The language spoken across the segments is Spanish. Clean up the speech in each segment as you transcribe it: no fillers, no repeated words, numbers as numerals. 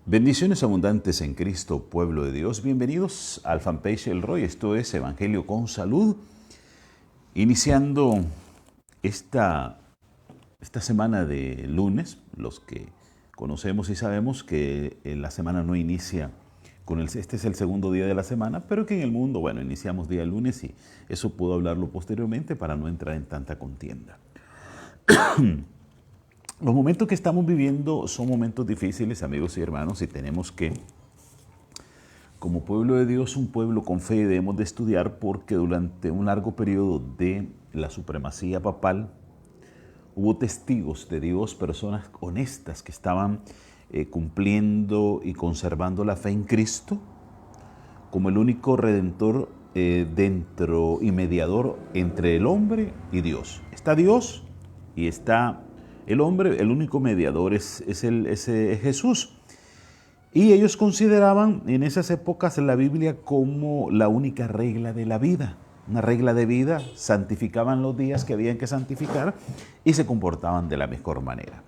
Bendiciones abundantes en Cristo, pueblo de Dios. Bienvenidos al fanpage El Roy. Esto es Evangelio con Salud. Iniciando esta semana de lunes, los que conocemos y sabemos que la semana no inicia este es el segundo día de la semana, pero que en el mundo, iniciamos día lunes y eso puedo hablarlo posteriormente para no entrar en tanta contienda. Los momentos que estamos viviendo son momentos difíciles, amigos y hermanos, y tenemos que, como pueblo de Dios, un pueblo con fe, debemos de estudiar porque durante un largo periodo de la supremacía papal hubo testigos de Dios, personas honestas que estaban cumpliendo y conservando la fe en Cristo como el único redentor dentro y mediador entre el hombre y Dios. Está Dios y está el hombre, el único mediador es Jesús. Y ellos consideraban en esas épocas la Biblia como la única regla de la vida. Una regla de vida, santificaban los días que habían que santificar y se comportaban de la mejor manera.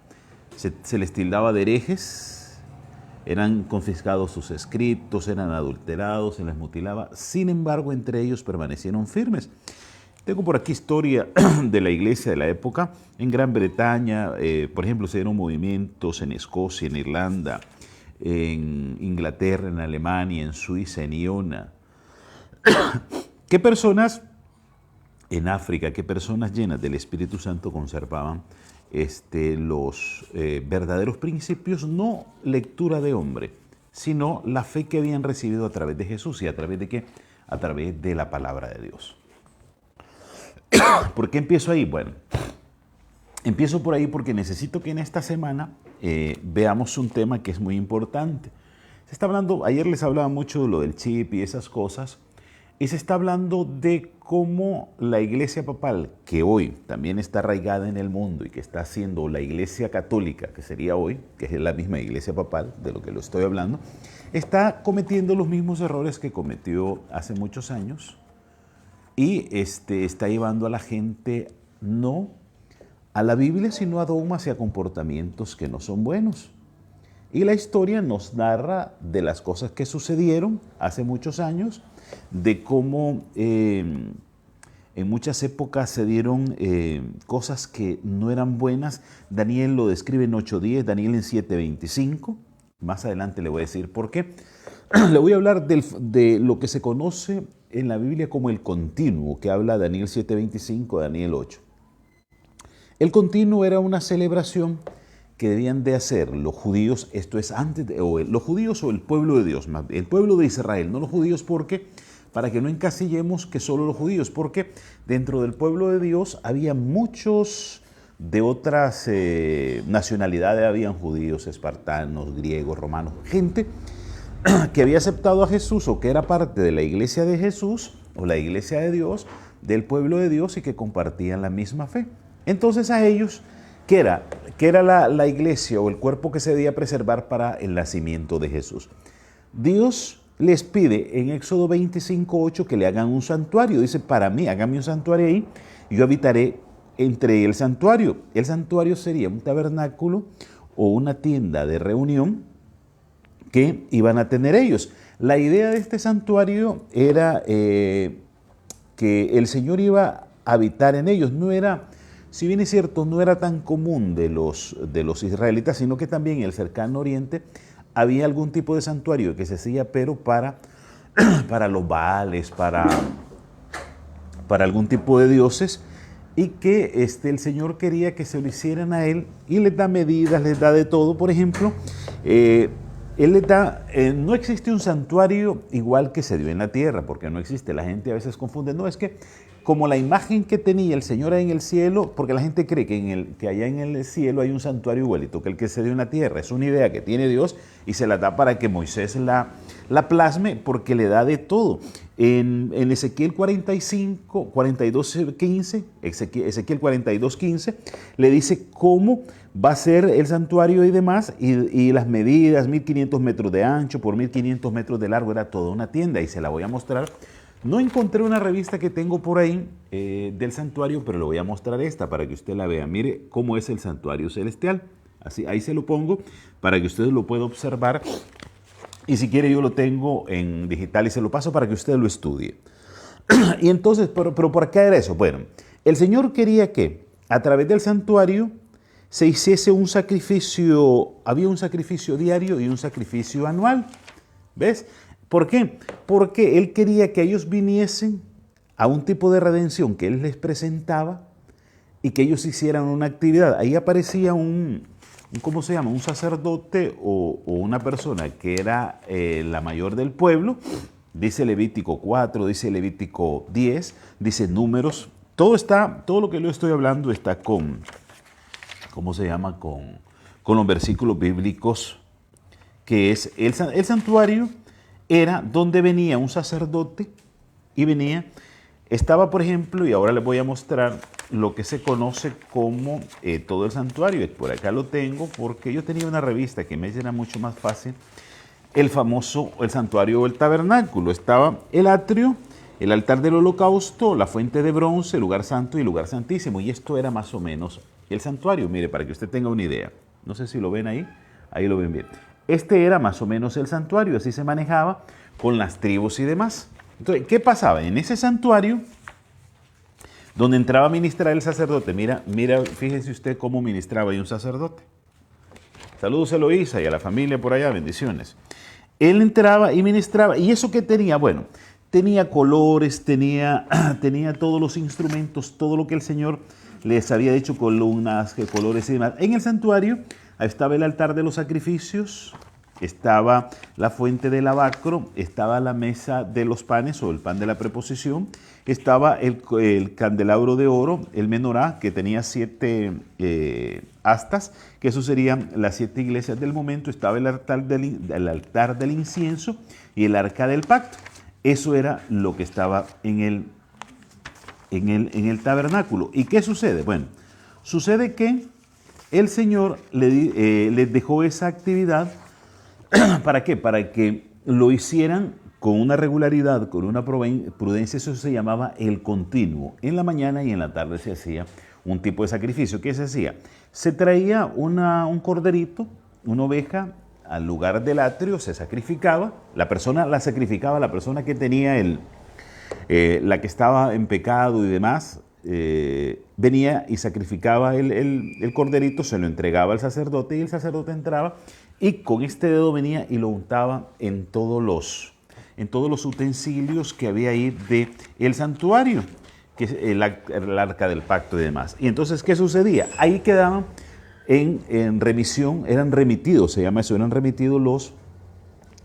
Se les tildaba de herejes, eran confiscados sus escritos, eran adulterados, se les mutilaba. Sin embargo, entre ellos permanecieron firmes. Tengo por aquí historia de la iglesia de la época. En Gran Bretaña, por ejemplo, se dieron movimientos en Escocia, en Irlanda, en Inglaterra, en Alemania, en Suiza, en Iona. ¿Qué personas en África, qué personas llenas del Espíritu Santo conservaban los verdaderos principios? No lectura de hombre, sino la fe que habían recibido a través de Jesús. ¿Y a través de qué? A través de la palabra de Dios. ¿Por qué empiezo ahí? Bueno, empiezo por ahí porque necesito que en esta semana veamos un tema que es muy importante. Se está hablando, ayer les hablaba mucho de lo del chip y esas cosas, y se está hablando de cómo la iglesia papal, que hoy también está arraigada en el mundo y que está haciendo la iglesia católica, que sería hoy, que es la misma iglesia papal, de lo que lo estoy hablando, está cometiendo los mismos errores que cometió hace muchos años y está llevando a la gente no a la Biblia, sino a dogmas y a comportamientos que no son buenos. Y la historia nos narra de las cosas que sucedieron hace muchos años, de cómo en muchas épocas se dieron cosas que no eran buenas. Daniel lo describe en 8:10, Daniel en 7:25. Más adelante le voy a decir por qué. Le voy a hablar de lo que se conoce en la Biblia como el continuo, que habla Daniel 7:25, Daniel 8. El continuo era una celebración que debían de hacer los judíos, esto es los judíos o el pueblo de Dios, el pueblo de Israel, no los judíos, porque para que no encasillemos que solo los judíos, porque dentro del pueblo de Dios había muchos de otras nacionalidades, habían judíos, espartanos, griegos, romanos, gente que había aceptado a Jesús o que era parte de la iglesia de Jesús o la iglesia de Dios, del pueblo de Dios y que compartían la misma fe. Entonces a ellos, ¿qué era la iglesia o el cuerpo que se debía preservar para el nacimiento de Jesús? Dios les pide en Éxodo 25:8 que le hagan un santuario. Dice, para mí, háganme un santuario ahí, y yo habitaré entre el santuario. El santuario sería un tabernáculo o una tienda de reunión que iban a tener ellos. La idea de este santuario era que el Señor iba a habitar en ellos. No era, si bien es cierto, no era tan común de los israelitas, sino que también en el cercano oriente había algún tipo de santuario que se hacía, pero para los baales, para algún tipo de dioses, y que el Señor quería que se lo hicieran a Él, y les da medidas, les da de todo. Por ejemplo, Él les da, no existe un santuario igual que se dio en la tierra, porque no existe. La gente a veces confunde, no, es que como la imagen que tenía el Señor ahí en el cielo, porque la gente cree que allá en el cielo hay un santuario igualito que el que se dio en la tierra. Es una idea que tiene Dios y se la da para que Moisés la plasme, porque le da de todo. En Ezequiel 42:15, Ezequiel 42:15, le dice cómo va a ser el santuario y demás, y las medidas, 1500 metros de ancho por 1500 metros de largo, era toda una tienda, y se la voy a mostrar. No encontré una revista que tengo por ahí del santuario, pero le voy a mostrar esta para que usted la vea. Mire cómo es el santuario celestial. Así, ahí se lo pongo para que ustedes lo puedan observar. Y si quiere yo lo tengo en digital y se lo paso para que usted lo estudie. Y entonces, pero ¿por qué era eso? Bueno, el Señor quería que a través del santuario se hiciese un sacrificio, había un sacrificio diario y un sacrificio anual. ¿Ves? ¿Por qué? Porque Él quería que ellos viniesen a un tipo de redención que Él les presentaba y que ellos hicieran una actividad. Ahí aparecía ¿cómo se llama? Un sacerdote o una persona que era la mayor del pueblo. Dice Levítico 4, dice Levítico 10, dice Números. Todo lo que yo estoy hablando está ¿cómo se llama? Con los versículos bíblicos, que es el santuario era donde venía un sacerdote y estaba, por ejemplo, y ahora les voy a mostrar lo que se conoce como todo el santuario. Por acá lo tengo porque yo tenía una revista que me era mucho más fácil. El santuario o el tabernáculo. Estaba el atrio, el altar del holocausto, la fuente de bronce, el lugar santo y el lugar santísimo. Y esto era más o menos el santuario. Mire, para que usted tenga una idea. No sé si lo ven ahí. Ahí lo ven bien. Este era más o menos el santuario. Así se manejaba con las tribus y demás. Entonces, ¿qué pasaba? En ese santuario, donde entraba a ministrar el sacerdote. Mira, fíjese usted cómo ministraba ahí un sacerdote. Saludos a Eloísa y a la familia por allá, bendiciones. Él entraba y ministraba. ¿Y eso qué tenía? Bueno, tenía colores, tenía todos los instrumentos, todo lo que el Señor les había dicho, columnas, colores y demás. En el santuario estaba el altar de los sacrificios, estaba la fuente del lavacro, estaba la mesa de los panes o el pan de la preposición, estaba el candelabro de oro, el menorá, que tenía 7 astas, que eso serían las 7 iglesias del momento, estaba el altar del incienso y el arca del pacto. Eso era lo que estaba en el tabernáculo. ¿Y qué sucede? Bueno, sucede que el Señor les dejó esa actividad. ¿Para qué? Para que lo hicieran con una regularidad, con una prudencia. Eso se llamaba el continuo. En la mañana y en la tarde se hacía un tipo de sacrificio. ¿Qué se hacía? Se traía un corderito, una oveja, al lugar del atrio, se sacrificaba. La persona la sacrificaba, la persona que tenía la que estaba en pecado y demás, venía y sacrificaba el corderito, se lo entregaba al sacerdote y el sacerdote entraba y con este dedo venía y lo untaba en todos los utensilios que había ahí del santuario, que es el arca del pacto y demás. Y entonces, ¿qué sucedía? Ahí quedaban en remisión, eran remitidos, se llama eso, eran remitidos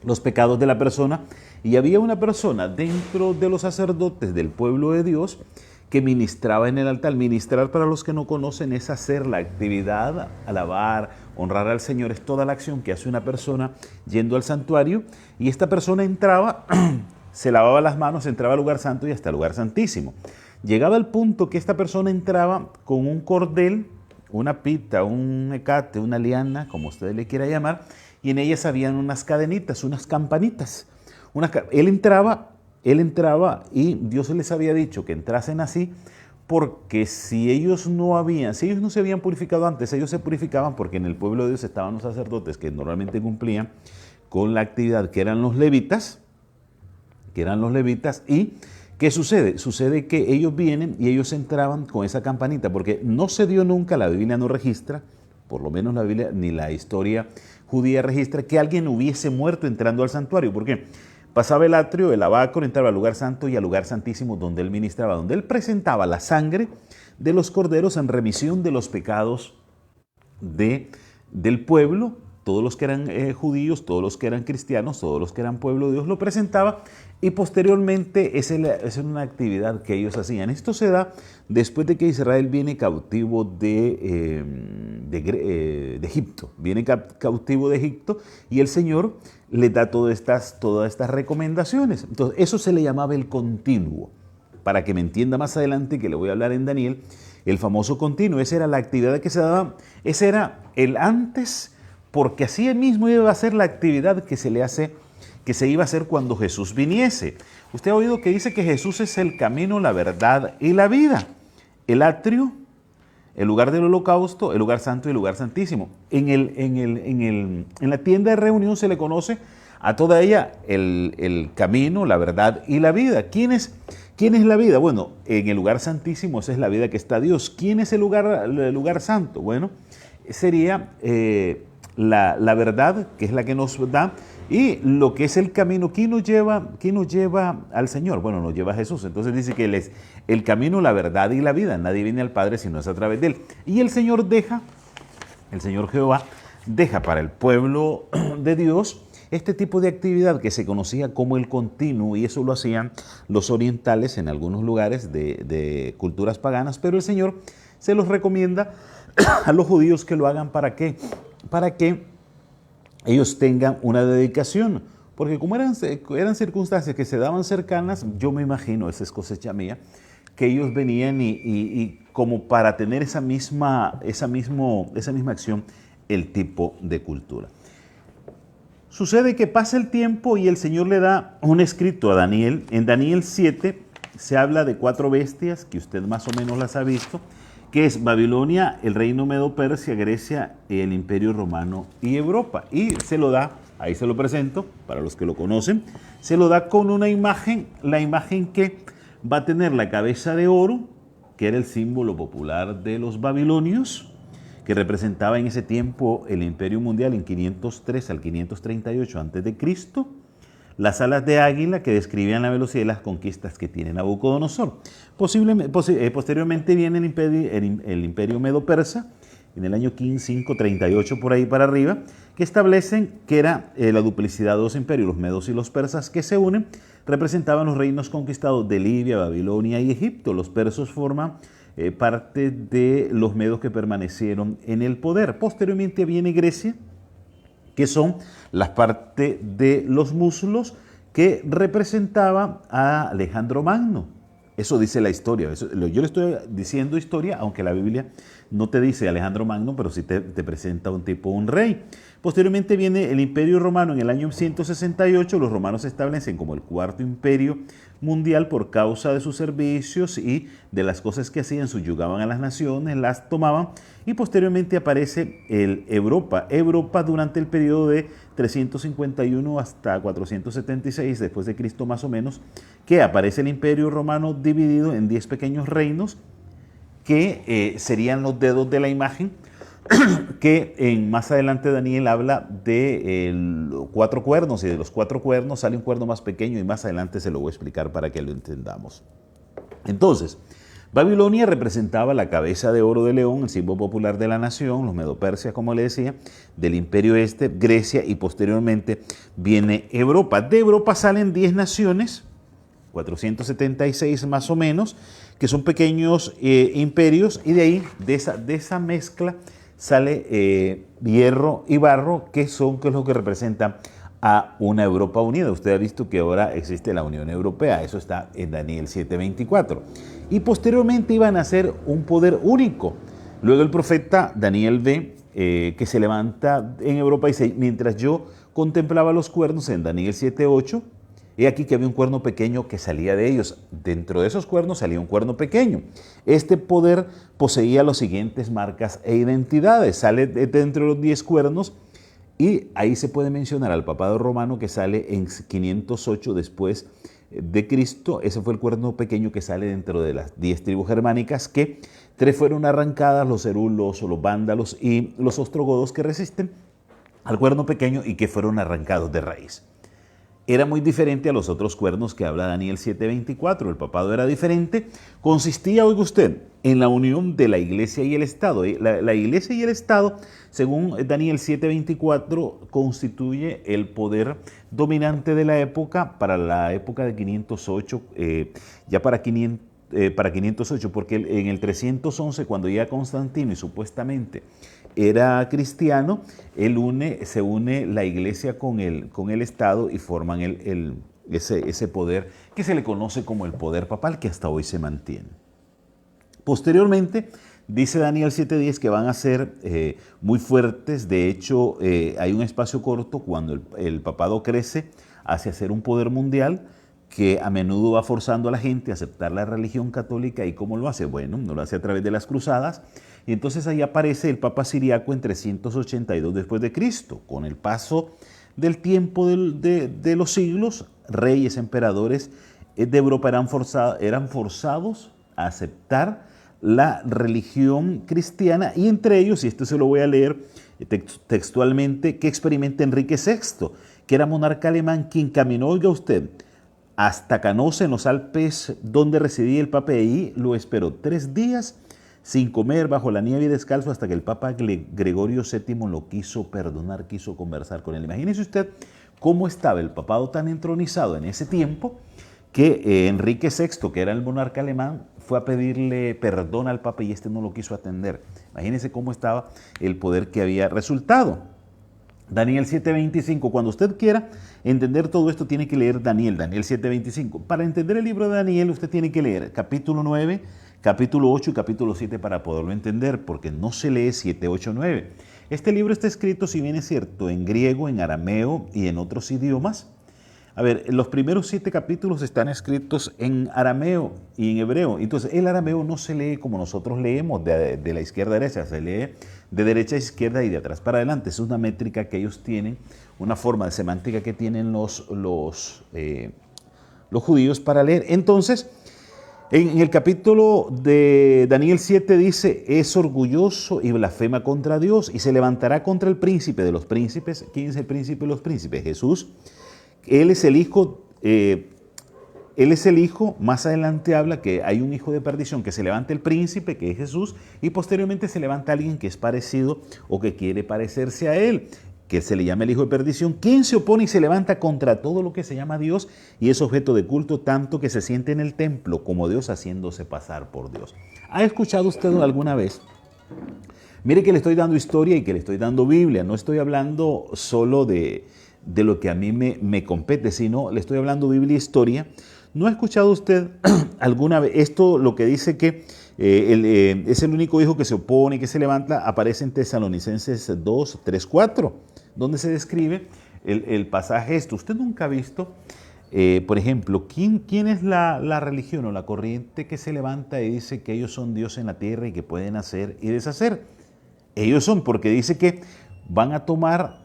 los pecados de la persona. Y había una persona dentro de los sacerdotes del pueblo de Dios que ministraba en el altar. Ministrar, para los que no conocen, es hacer la actividad, alabar, honrar al Señor. Es toda la acción que hace una persona yendo al santuario. Y esta persona entraba, se lavaba las manos, entraba al lugar santo y hasta el lugar santísimo. Llegaba el punto que esta persona entraba con un cordel, una pita, un mecate, una liana, como ustedes le quieran llamar, y en ellas habían unas cadenitas, unas campanitas. Él entraba y Dios les había dicho que entrasen así, porque si ellos no se habían purificado antes, ellos se purificaban porque en el pueblo de Dios estaban los sacerdotes que normalmente cumplían con la actividad, que eran los levitas, y ¿qué sucede? Sucede que ellos vienen y ellos entraban con esa campanita, porque no se dio nunca, la Biblia no registra, por lo menos la Biblia ni la historia judía registra, que alguien hubiese muerto entrando al santuario. ¿Por qué? Pasaba el atrio, el lavacro, entraba al lugar santo y al lugar santísimo, donde él ministraba, donde él presentaba la sangre de los corderos en remisión de los pecados del pueblo. Todos los que eran judíos, todos los que eran cristianos, todos los que eran pueblo de Dios lo presentaba, y posteriormente esa es una actividad que ellos hacían. Esto se da después de que Israel viene cautivo de Egipto, viene cautivo de Egipto, y el Señor le da todas estas recomendaciones. Entonces, eso se le llamaba el continuo. Para que me entienda más adelante, que le voy a hablar en Daniel, el famoso continuo, esa era la actividad que se daba, ese era el antes, porque así mismo iba a ser la actividad que se iba a hacer cuando Jesús viniese. Usted ha oído que dice que Jesús es el camino, la verdad y la vida. El atrio, el lugar del holocausto, el lugar santo y el lugar santísimo. En la tienda de reunión se le conoce a toda ella el camino, la verdad y la vida. ¿Quién es la vida? Bueno, en el lugar santísimo esa es la vida que está Dios. ¿Quién es el lugar santo? Bueno, sería la verdad, que es la que nos da, y lo que es el camino. ¿Quién nos lleva al Señor? Bueno, nos lleva a Jesús. Entonces dice que Él es el camino, la verdad y la vida. Nadie viene al Padre si no es a través de Él. Y el Señor Jehová deja para el pueblo de Dios este tipo de actividad que se conocía como el continuo, y eso lo hacían los orientales en algunos lugares de culturas paganas, pero el Señor se los recomienda a los judíos que lo hagan. ¿Para qué? Para que ellos tengan una dedicación, porque como eran circunstancias que se daban cercanas, yo me imagino, esa es cosecha mía, que ellos venían y como para tener esa misma acción, el tipo de cultura. Sucede que pasa el tiempo y el Señor le da un escrito a Daniel. En Daniel 7 se habla de 4 bestias, que usted más o menos las ha visto, que es Babilonia, el reino Medo-Persia, Grecia, el Imperio Romano y Europa. Y se lo da, ahí se lo presento, para los que lo conocen, se lo da con una imagen, la imagen que va a tener la cabeza de oro, que era el símbolo popular de los babilonios, que representaba en ese tiempo el imperio mundial en 503 al 538 a.C., las alas de águila que describían la velocidad de las conquistas que tiene Nabucodonosor. Posteriormente viene el imperio Medo-Persa, en el año 538 por ahí para arriba, que establecen que era la duplicidad de 2 imperios, los medos y los persas, que se unen, representaban los reinos conquistados de Libia, Babilonia y Egipto. Los persas forman parte de los medos que permanecieron en el poder. Posteriormente viene Grecia, que son las partes de los muslos que representaba a Alejandro Magno. Eso dice la historia. Yo le estoy diciendo historia, aunque la Biblia no te dice Alejandro Magno, pero sí te presenta un rey. Posteriormente viene el Imperio Romano en el año 168. Los romanos se establecen como el 4º imperio mundial por causa de sus servicios y de las cosas que hacían. Subyugaban a las naciones, las tomaban, y posteriormente aparece el Europa. Europa durante el periodo de 351 hasta 476 después de Cristo más o menos, que aparece el Imperio Romano dividido en 10 pequeños reinos que serían los dedos de la imagen, que más adelante Daniel habla de 4 cuernos, y de los 4 cuernos sale un cuerno más pequeño, y más adelante se lo voy a explicar para que lo entendamos. Entonces, Babilonia representaba la cabeza de oro de león, el símbolo popular de la nación, los Medo-Persia, como le decía, del imperio este, Grecia, y posteriormente viene Europa. De Europa salen 10 naciones, 476 más o menos, que son pequeños imperios, y de ahí, de esa mezcla, sale hierro y barro, que es lo que representa a una Europa unida. Usted ha visto que ahora existe la Unión Europea, eso está en Daniel 7:24. Y posteriormente iban a ser un poder único. Luego el profeta Daniel ve que se levanta en Europa y dice: mientras yo contemplaba los cuernos en Daniel 7:8, he aquí que había un cuerno pequeño que salía de ellos. Dentro de esos cuernos salía un cuerno pequeño. Este poder poseía las siguientes marcas e identidades. Sale dentro de los 10 cuernos, y ahí se puede mencionar al papado romano, que sale en 508 después de Cristo. Ese fue el cuerno pequeño que sale dentro de las 10 tribus germánicas, que 3 fueron arrancadas: los erulos o los vándalos y los ostrogodos, que resisten al cuerno pequeño y que fueron arrancados de raíz. Era muy diferente a los otros cuernos que habla Daniel 7:24. El papado era diferente. Consistía, oiga usted, en la unión de la iglesia y el Estado. La iglesia y el Estado, según Daniel 7:24, constituye el poder dominante de la época, para la época de 508, ya para 508, porque en el 311, cuando llega Constantino y supuestamente era cristiano, se une la iglesia con el Estado, y forman ese poder que se le conoce como el poder papal, que hasta hoy se mantiene. Posteriormente, dice Daniel 7:10 que van a ser muy fuertes. De hecho, hay un espacio corto cuando el papado crece hacia ser un poder mundial, que a menudo va forzando a la gente a aceptar la religión católica. ¿Y cómo lo hace? Bueno, no lo hace a través de las cruzadas. Y entonces ahí aparece el Papa Siriaco en 382 después de Cristo. Con el paso del tiempo de los siglos, reyes, emperadores de Europa eran forzados a aceptar la religión cristiana, y entre ellos, y esto se lo voy a leer textualmente, que experimenta Enrique VI, que era monarca alemán, quien caminó, oiga usted, hasta Canosa, en los Alpes, donde residía el Papa, y ahí lo esperó 3 días sin comer, bajo la nieve y descalzo, hasta que el Papa Gregorio VII lo quiso perdonar, quiso conversar con él. Imagínese usted cómo estaba el papado tan entronizado en ese tiempo, que Enrique VI, que era el monarca alemán, fue a pedirle perdón al Papa y este no lo quiso atender. Imagínense cómo estaba el poder que había resultado. Daniel 7:25. Cuando usted quiera entender todo esto, tiene que leer Daniel 7:25. Para entender el libro de Daniel, usted tiene que leer capítulo 9, capítulo 8 y capítulo 7 para poderlo entender, porque no se lee 7, 8, 9. Este libro está escrito, si bien es cierto, en griego, en arameo y en otros idiomas. A ver, los primeros 7 capítulos están escritos en arameo y en hebreo. Entonces, el arameo no se lee como nosotros leemos, de la izquierda a derecha, se lee de derecha a izquierda y de atrás para adelante. Es una métrica que ellos tienen, una forma de semántica que tienen los judíos para leer. Entonces, en el capítulo de Daniel 7 dice, es orgulloso y blasfema contra Dios y se levantará contra el príncipe de los príncipes. ¿Quién es el príncipe de los príncipes? Jesús. Él es el hijo, más adelante habla que hay un hijo de perdición, que se levanta el príncipe, que es Jesús, y posteriormente se levanta alguien que es parecido o que quiere parecerse a él, que se le llama el hijo de perdición, quien se opone y se levanta contra todo lo que se llama Dios y es objeto de culto, tanto que se siente en el templo como Dios, haciéndose pasar por Dios. ¿Ha escuchado usted alguna vez? Mire que le estoy dando historia y que le estoy dando Biblia, no estoy hablando solo de lo que a mí me compete, sino le estoy hablando Biblia y historia. ¿No ha escuchado usted alguna vez esto, lo que dice que es el único hijo que se opone y que se levanta? Aparece en Tesalonicenses 2, 3, 4, donde se describe el pasaje esto. ¿Usted nunca ha visto, por ejemplo, quién es la religión o la corriente que se levanta y dice que ellos son Dios en la tierra y que pueden hacer y deshacer? Ellos son, porque dice que van a tomar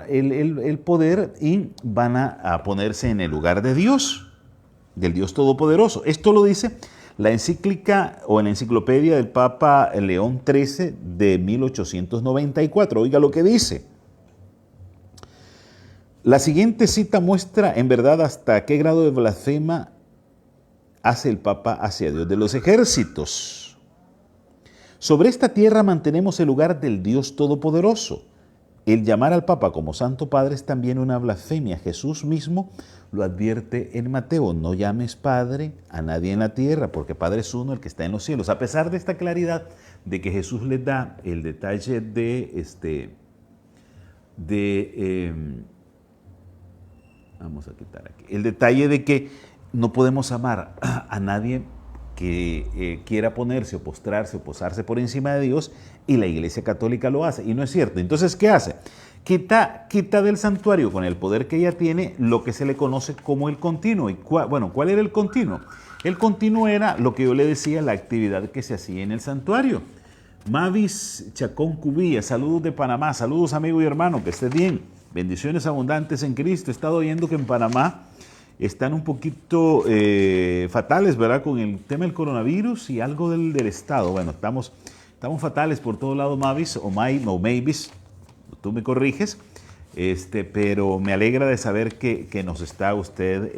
el poder y van a ponerse en el lugar de Dios, del Dios Todopoderoso. Esto lo dice la encíclica o en la enciclopedia del Papa León XIII de 1894. Oiga lo que dice. La siguiente cita muestra en verdad hasta qué grado de blasfema hace el Papa hacia Dios de los ejércitos. Sobre esta tierra mantenemos el lugar del Dios Todopoderoso. El llamar al Papa como Santo Padre es también una blasfemia. Jesús mismo lo advierte en Mateo: no llames Padre a nadie en la tierra, porque Padre es uno, el que está en los cielos. A pesar de esta claridad de que Jesús les da el detalle vamos a quitar aquí, el detalle de que no podemos amar a nadie que quiera ponerse o postrarse o posarse por encima de Dios, y la Iglesia Católica lo hace, y no es cierto. Entonces, ¿qué hace? Quita del santuario, con el poder que ella tiene, lo que se le conoce como el continuo. ¿Y cuál era el continuo? El continuo era lo que yo le decía, la actividad que se hacía en el santuario. Mavis Chacón Cubilla, saludos de Panamá, saludos amigo y hermano, que estés bien, bendiciones abundantes en Cristo. He estado oyendo que en Panamá están un poquito fatales, ¿verdad? Con el tema del coronavirus y algo del Estado. Bueno, estamos fatales por todo lado, Mavis o Mavis, tú me corriges, pero me alegra de saber que nos está usted,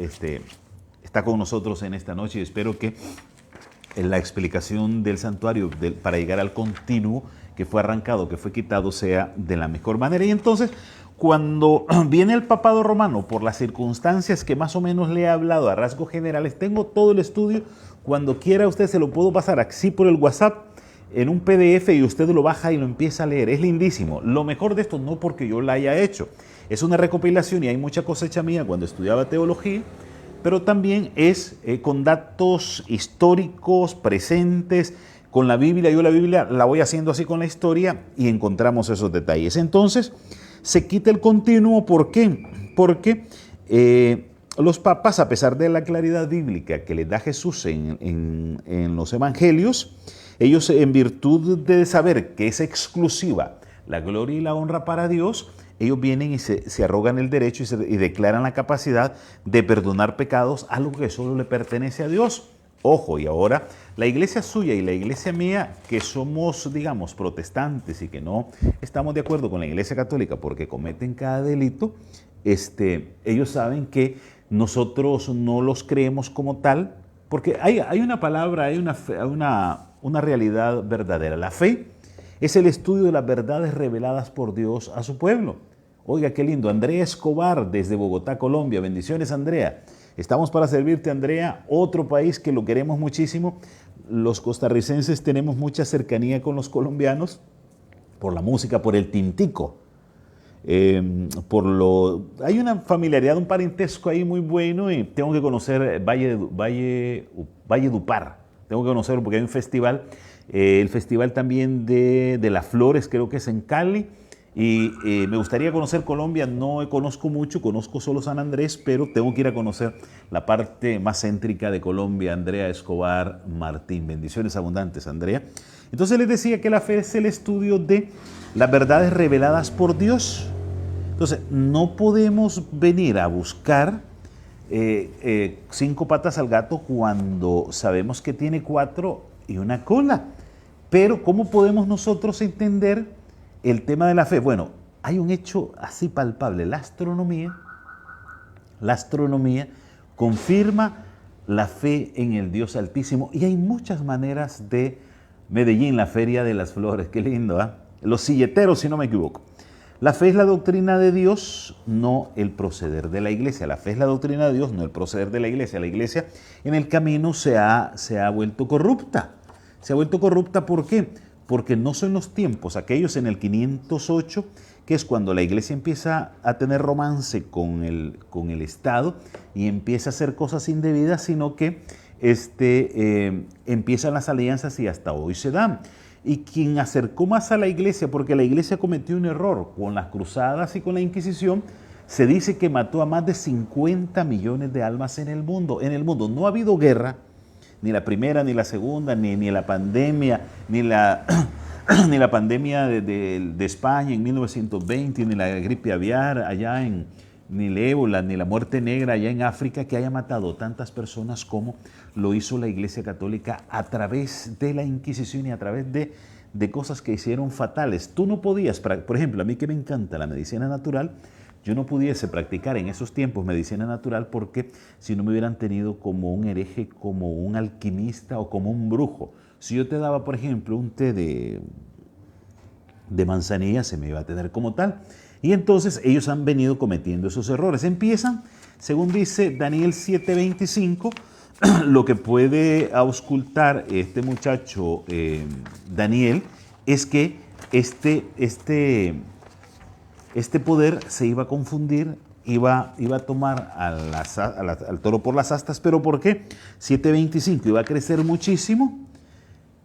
está con nosotros en esta noche, y espero que la explicación del santuario para llegar al continuo que fue arrancado, que fue quitado, sea de la mejor manera. Y entonces, cuando viene el papado romano, por las circunstancias que más o menos le he hablado a rasgos generales, tengo todo el estudio. Cuando quiera usted se lo puedo pasar así por el WhatsApp en un PDF y usted lo baja y lo empieza a leer. Es lindísimo. Lo mejor de esto, no porque yo la haya hecho, es una recopilación y hay mucha cosecha mía cuando estudiaba teología, pero también es con datos históricos presentes, con la Biblia. Yo la Biblia la voy haciendo así con la historia y encontramos esos detalles. Entonces, se quita el continuo. ¿Por qué? Porque los papas, a pesar de la claridad bíblica que les da Jesús en los evangelios, ellos en virtud de saber que es exclusiva la gloria y la honra para Dios, ellos vienen y se arrogan el derecho y declaran la capacidad de perdonar pecados, algo que solo le pertenece a Dios. Ojo, y ahora la iglesia suya y la iglesia mía, que somos, digamos, protestantes y que no estamos de acuerdo con la iglesia católica porque cometen cada delito, ellos saben que nosotros no los creemos como tal, porque hay una palabra, hay una realidad verdadera. La fe es el estudio de las verdades reveladas por Dios a su pueblo. Oiga, qué lindo. Andrea Escobar, desde Bogotá, Colombia. Bendiciones, Andrea. Estamos para servirte, Andrea. Otro país que lo queremos muchísimo. Los costarricenses tenemos mucha cercanía con los colombianos por la música, por el tintico. Hay una familiaridad, un parentesco ahí muy bueno y tengo que conocer Valledupar. Tengo que conocerlo porque hay un festival, el festival también de las flores, creo que es en Cali. Y me gustaría conocer Colombia, no conozco mucho, conozco solo San Andrés, pero tengo que ir a conocer la parte más céntrica de Colombia. Andrea Escobar Martín, bendiciones abundantes, Andrea. Entonces les decía que la fe es el estudio de las verdades reveladas por Dios. Entonces no podemos venir a buscar 5 patas al gato cuando sabemos que tiene 4 y una cola. Pero ¿cómo podemos nosotros entender el tema de la fe? Bueno, hay un hecho así palpable. La astronomía confirma la fe en el Dios Altísimo y hay muchas maneras de Medellín, la Feria de las Flores. Qué lindo, ¿eh? Los silleteros, si no me equivoco. La fe es la doctrina de Dios, no el proceder de la iglesia. La fe es la doctrina de Dios, no el proceder de la iglesia. La iglesia en el camino se ha vuelto corrupta. Se ha vuelto corrupta, ¿por qué? Porque no son los tiempos, aquellos en el 508, que es cuando la iglesia empieza a tener romance con el Estado y empieza a hacer cosas indebidas, sino que empiezan las alianzas y hasta hoy se dan. Y quien acercó más a la iglesia, porque la iglesia cometió un error con las cruzadas y con la Inquisición, se dice que mató a más de 50 millones de almas en el mundo. En el mundo no ha habido guerra, ni la primera, ni la segunda, ni la pandemia, ni la pandemia de España en 1920, ni la gripe aviar allá ni el ébola, ni la muerte negra allá en África, que haya matado tantas personas como lo hizo la Iglesia Católica a través de la Inquisición y a través de cosas que hicieron fatales. Tú no podías, por ejemplo, a mí que me encanta la medicina natural, yo no pudiese practicar en esos tiempos medicina natural porque si no me hubieran tenido como un hereje, como un alquimista o como un brujo. Si yo te daba, por ejemplo, un té de manzanilla, se me iba a tener como tal. Y entonces ellos han venido cometiendo esos errores. Empiezan, según dice Daniel 7:25, lo que puede auscultar este muchacho Daniel es que este poder se iba a confundir, iba a tomar al toro por las astas. ¿Pero por qué? 7:25, iba a crecer muchísimo.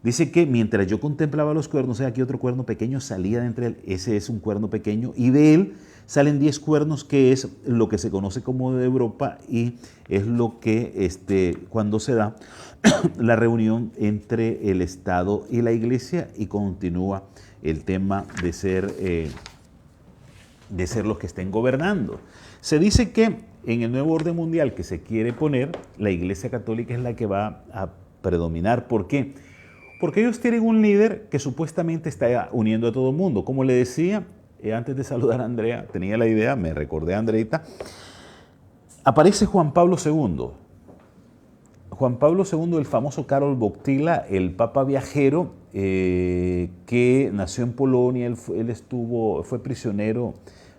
Dice que mientras yo contemplaba los cuernos, aquí otro cuerno pequeño salía de entre él. Ese es un cuerno pequeño y de él salen 10 cuernos, que es lo que se conoce como de Europa y es lo que cuando se da la reunión entre el Estado y la Iglesia y continúa el tema de ser los que estén gobernando. Se dice que en el nuevo orden mundial que se quiere poner, la Iglesia Católica es la que va a predominar. ¿Por qué? Porque ellos tienen un líder que supuestamente está uniendo a todo el mundo. Como le decía, antes de saludar a Andrea, tenía la idea, me recordé a Andreita, aparece Juan Pablo II. Juan Pablo II, el famoso Karol Wojtyła, el papa viajero que nació en Polonia, él fue prisionero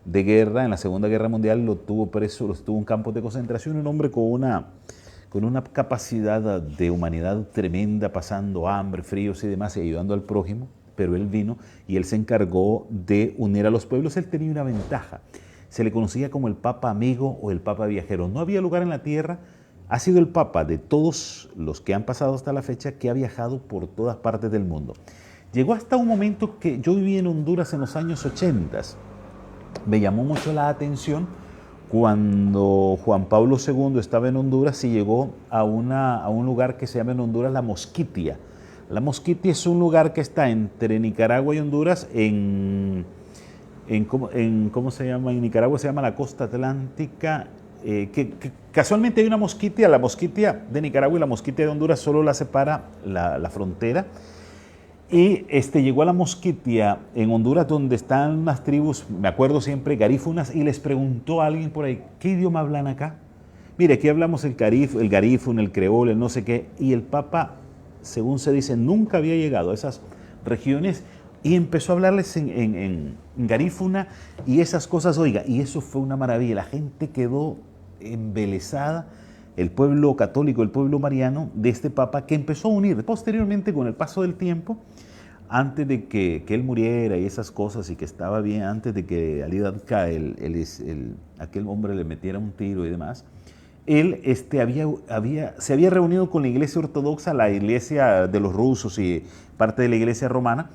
de guerra en la Segunda Guerra Mundial, lo tuvo preso, lo estuvo en campos de concentración, un hombre con una capacidad de humanidad tremenda, pasando hambre, fríos y demás, y ayudando al prójimo, pero él vino y él se encargó de unir a los pueblos. Él tenía una ventaja, se le conocía como el Papa amigo o el Papa viajero. No había lugar en la tierra, ha sido el Papa de todos los que han pasado hasta la fecha que ha viajado por todas partes del mundo. Llegó hasta un momento que yo viví en Honduras en los años 80. Me llamó mucho la atención cuando Juan Pablo II estaba en Honduras y llegó a un lugar que se llama en Honduras La Mosquitia. La Mosquitia es un lugar que está entre Nicaragua y Honduras ¿cómo se llama? En Nicaragua se llama la costa atlántica, que casualmente hay una Mosquitia, la Mosquitia de Nicaragua y la Mosquitia de Honduras solo la separa la frontera. Y llegó a la Mosquitia en Honduras, donde están unas tribus, me acuerdo siempre, garífunas, y les preguntó a alguien por ahí, ¿qué idioma hablan acá? Mire, aquí hablamos el garífuna, el creol, el no sé qué, y el Papa, según se dice, nunca había llegado a esas regiones y empezó a hablarles en garífuna y esas cosas, oiga, y eso fue una maravilla, la gente quedó embelesada, el pueblo católico, el pueblo mariano, de este Papa que empezó a unir posteriormente con el paso del tiempo, antes de que él muriera y esas cosas, y que estaba bien, antes de que Ali Dadka, aquel hombre, le metiera un tiro y demás, él se había reunido con la iglesia ortodoxa, la iglesia de los rusos y parte de la iglesia romana,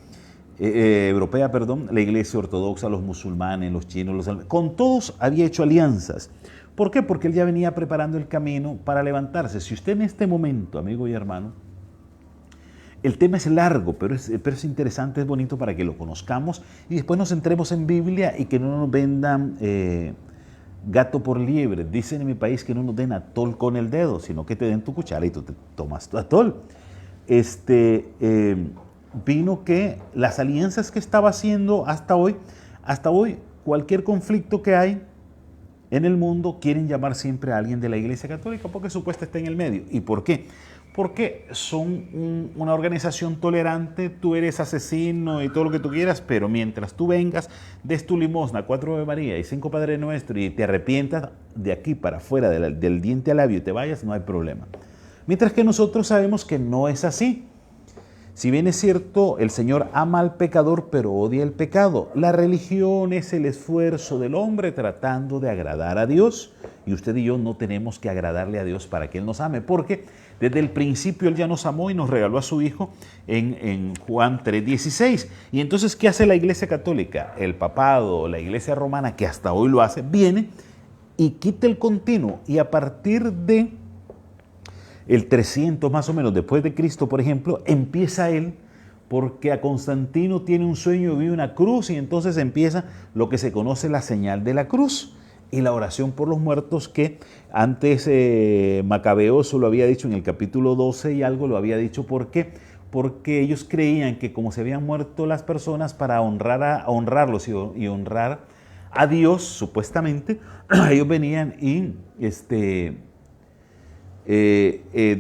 europea, perdón, la iglesia ortodoxa, los musulmanes, los chinos, con todos había hecho alianzas. ¿Por qué? Porque él ya venía preparando el camino para levantarse. Si usted en este momento, amigo y hermano, el tema es largo, pero es interesante, es bonito para que lo conozcamos y después nos centremos en Biblia y que no nos vendan gato por liebre. Dicen en mi país que no nos den atol con el dedo, sino que te den tu cuchara y tú te tomas tu atol. Vino que las alianzas que estaba haciendo hasta hoy, cualquier conflicto que hay en el mundo, quieren llamar siempre a alguien de la Iglesia Católica porque supuestamente está en el medio. ¿Y por qué? Porque son una organización tolerante, tú eres asesino y todo lo que tú quieras, pero mientras tú vengas, des tu limosna, 4 Ave María y 5 Padre Nuestro y te arrepientas de aquí para afuera, del diente al labio y te vayas, no hay problema. Mientras que nosotros sabemos que no es así. Si bien es cierto, el Señor ama al pecador, pero odia el pecado. La religión es el esfuerzo del hombre tratando de agradar a Dios. Y usted y yo no tenemos que agradarle a Dios para que Él nos ame, porque desde el principio Él ya nos amó y nos regaló a su Hijo en Juan 3:16. Y entonces, ¿qué hace la Iglesia Católica? El papado, la Iglesia Romana, que hasta hoy lo hace, viene y quita el continuo. Y a partir de el 300 más o menos después de Cristo, por ejemplo, empieza él, porque a Constantino tiene un sueño, vive una cruz y entonces empieza lo que se conoce la señal de la cruz y la oración por los muertos, que antes Macabeo lo había dicho en el capítulo 12 y algo, lo había dicho. ¿Por qué? Porque ellos creían que como se habían muerto las personas, para honrarlos y honrar a Dios, supuestamente, ellos venían y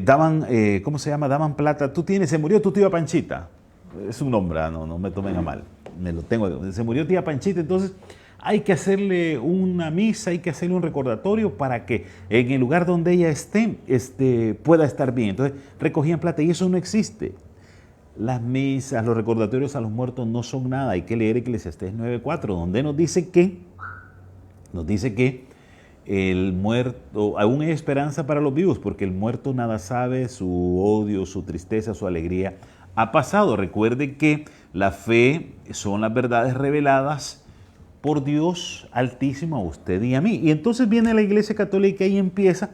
daban, ¿cómo se llama? Daban plata. Se murió tu tía Panchita. Es un nombre, no me tomen a mal. Me lo tengo. Se murió tía Panchita, entonces hay que hacerle una misa, hay que hacerle un recordatorio para que en el lugar donde ella esté, pueda estar bien. Entonces recogían plata y eso no existe. Las misas, los recordatorios a los muertos no son nada. Hay que leer Eclesiastés 9:4, donde nos dice que el muerto, aún hay esperanza para los vivos, porque el muerto nada sabe, su odio, su tristeza, su alegría ha pasado. Recuerde que la fe son las verdades reveladas por Dios Altísimo a usted y a mí. Y entonces viene la Iglesia Católica y empieza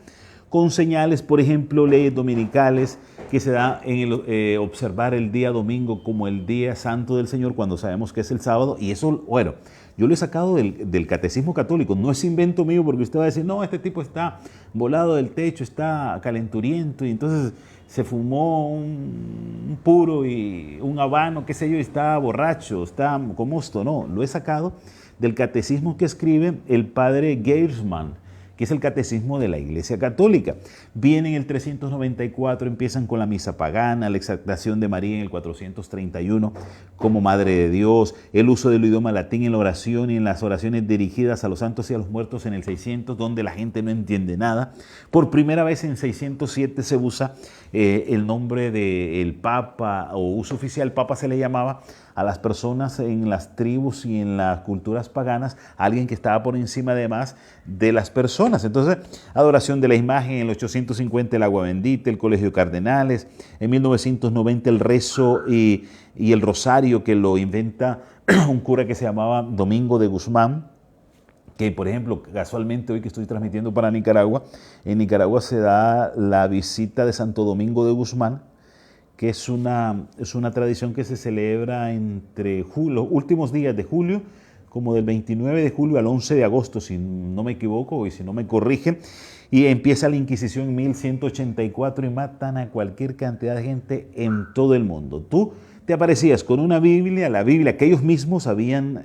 con señales, por ejemplo, leyes dominicales, que se da en observar el día domingo como el día santo del Señor, cuando sabemos que es el sábado. Y eso, bueno, yo lo he sacado del catecismo católico, no es invento mío, porque usted va a decir, no, este tipo está volado del techo, está calenturiento, y entonces se fumó un puro y un habano, qué sé yo, y está borracho, está con mosto. No, lo he sacado del catecismo que escribe el padre Gersman, que es el catecismo de la Iglesia Católica. Viene en el 394, empiezan con la misa pagana, la exaltación de María en el 431 como Madre de Dios, el uso del idioma latín en la oración y en las oraciones dirigidas a los santos y a los muertos en el 600, donde la gente no entiende nada. Por primera vez en 607 se usa el nombre del Papa, o uso oficial, Papa se le llamaba a las personas en las tribus y en las culturas paganas, alguien que estaba por encima además de las personas. Entonces, adoración de la imagen, en el 850 el agua bendita, el colegio de cardenales, en 1990 el rezo y el rosario, que lo inventa un cura que se llamaba Domingo de Guzmán, que por ejemplo, casualmente hoy que estoy transmitiendo para Nicaragua, en Nicaragua se da la visita de Santo Domingo de Guzmán, que es una tradición que se celebra entre los últimos días de julio, como del 29 de julio al 11 de agosto, si no me equivoco y si no me corrigen, y empieza la Inquisición en 1184 y matan a cualquier cantidad de gente en todo el mundo. Tú te aparecías con una Biblia, la Biblia que ellos mismos habían